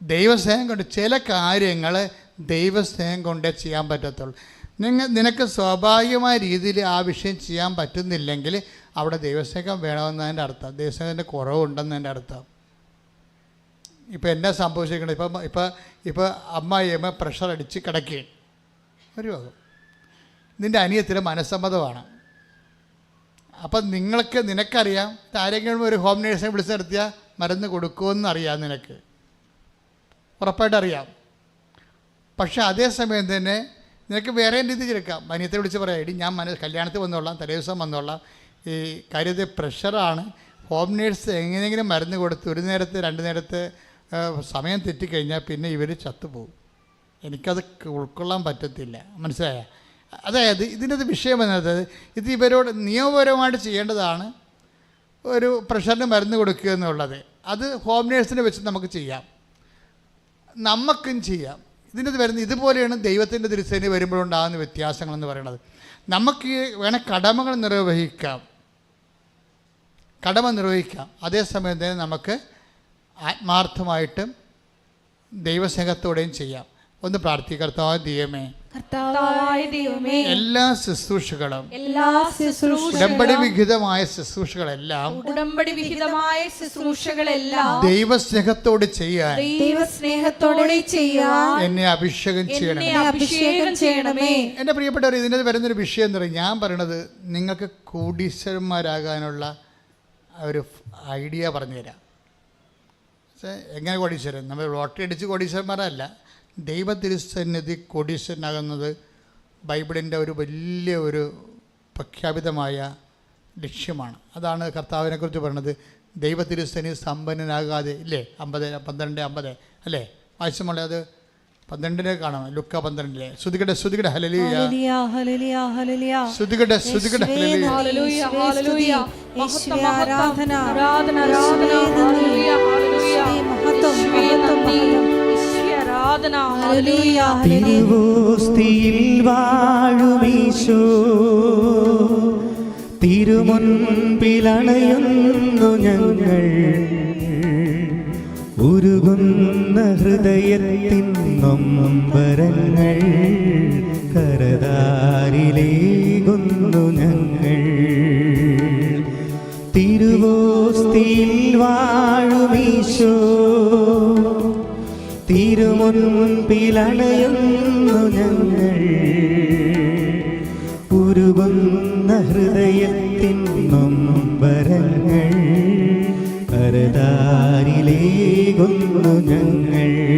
ദൈവസ്നേഹം കൊണ്ട് ചില കാര്യങ്ങൾ ദൈവസ്നേഹം കൊണ്ടേ ചെയ്യാൻ പറ്റത്തുള്ളൂ. നിനക്ക് സ്വാഭാവികമായ രീതിയിൽ ആ വിഷയം ചെയ്യാൻ പറ്റുന്നില്ലെങ്കിൽ അവിടെ ദൈവസ്നേഹം വേണമെന്നതിൻ്റെ അർത്ഥം, ദൈവസ്നേഹത്തിൻ്റെ കുറവുണ്ടെന്നതിൻ്റെ അർത്ഥം. ഇപ്പോൾ എന്നാ സംഭവിച്ചിരിക്കുന്നത്? ഇപ്പോൾ അമ്മായിയമ്മ പ്രഷർ അടിച്ച് കിടക്കുകയും ഒരു ഭാഗം നിൻ്റെ അനിയത്തിൻ്റെ മനസ്സമ്മതമാണ്. അപ്പം നിനക്കറിയാം ആരെങ്കിലും ഒരു ഹോം നേഴ്സിനെ വിളിച്ച് നിർത്തിയാൽ മരുന്ന് കൊടുക്കുമെന്നറിയാം, നിനക്ക് ഉറപ്പായിട്ടറിയാം. പക്ഷേ അതേസമയം തന്നെ നിനക്ക് വേറെ രീതി എടുക്കാം. അനിയത്തെ വിളിച്ച് പറയാം, എടി ഞാൻ കല്യാണത്തിൽ വന്നോളാം, തലേദിവസം വന്നോളാം, ഈ കാര്യത്തിൽ പ്രഷറാണ്, ഹോം നേഴ്സ് എങ്ങനെയെങ്കിലും മരുന്ന് കൊടുത്ത് 1 നേരത്തെ 2 നേരത്തെ സമയം തെറ്റിക്കഴിഞ്ഞാൽ പിന്നെ ഇവർ ചത്തുപോകും. എനിക്കത് ഉൾക്കൊള്ളാൻ പറ്റത്തില്ല. മനസ്സിലായ? അതായത് ഇതിൻ്റെ വിഷയം എന്നത് ഇത് ഇവരോട് നിയമപരമായിട്ട് ചെയ്യേണ്ടതാണ്. ഒരു പ്രഷറിന് മരുന്ന് കൊടുക്കുക എന്നുള്ളത് അത് ഹോം നേഴ്സിനെ വെച്ച് നമുക്ക് ചെയ്യാം, നമുക്കും ചെയ്യാം. ഇതിൻ്റെ വരുന്ന ഇതുപോലെയാണ് ദൈവത്തിൻ്റെ തിരുസേന വരുമ്പോഴുണ്ടാകുന്ന വ്യത്യാസങ്ങളെന്ന് പറയുന്നത്. നമുക്ക് വേണേൽ കടമ നിർവഹിക്കാം, അതേസമയം തന്നെ നമുക്ക് ആത്മാർത്ഥമായിട്ടും ദൈവസ്നേഹത്തോടെയും ചെയ്യാം. ഒന്ന് പ്രാർത്ഥിക്കുക. കർത്താവായ ദൈവമേ, എല്ലാ ശുശ്രൂഷകളും ഉടമ്പടി വിഹിതമായ ശുശ്രൂഷകളെല്ലാം ദൈവസ്നേഹത്തോടെ ചെയ്യാൻ എന്നെ അഭിഷേകം ചെയ്യണമേ. എൻ്റെ പ്രിയപ്പെട്ടവർ, ഇതിൻ്റെ വരുന്നൊരു വിഷയം എന്ന് പറയും, ഞാൻ പറയണത് നിങ്ങൾക്ക് കോടീശ്വരന്മാരാകാനുള്ള ഒരു ഐഡിയ പറഞ്ഞുതരാം. എങ്ങനെ കോടീശ്വരൻ? നമ്മൾ ലോട്ടറി അടിച്ച് കോടീശ്വരന്മാരല്ല. ദൈവതിരുസന്നിധി കോടീശ്വരനാകുന്നത് ബൈബിളിൻ്റെ ഒരു വലിയ ഒരു പ്രഖ്യാപിതമായ ലക്ഷ്യമാണ്. അതാണ് കർത്താവിനെക്കുറിച്ച് പറയുന്നത്. ദൈവതിരുസന്നിധി സമ്പന്നനാകാതെ ഇല്ലേ? 12:50 അല്ലേ? വായിച്ചുമോളെ, അത് 12 കാണാം, ലുക്ക 12. ശ്രുതികട്ടെ ഹല്ലേലൂയ, ശ്രുതികട്ടെ ഹല്ലേലൂയ, തിരുവോസ്തിയിൽ വാഴുമീശോ, തിരുമുൻപിലണയുന്നു ഞങ്ങൾ, ഉരുകുന്ന ഹൃദയത്തിൻ നൊമ്പരങ്ങൾ കരതാരിലേകുന്നു ഞങ്ങൾ. തിരുവോസ്തിയിൽ വാഴുമീശോ, തിരുമുൻപിലണയുന്നു ഞങ്ങൾ, ഉരുകുന്ന ഹൃദയത്തിൻ നൊമ്പരങ്ങൾ കരതാരിലേകുന്നു ഞങ്ങൾ.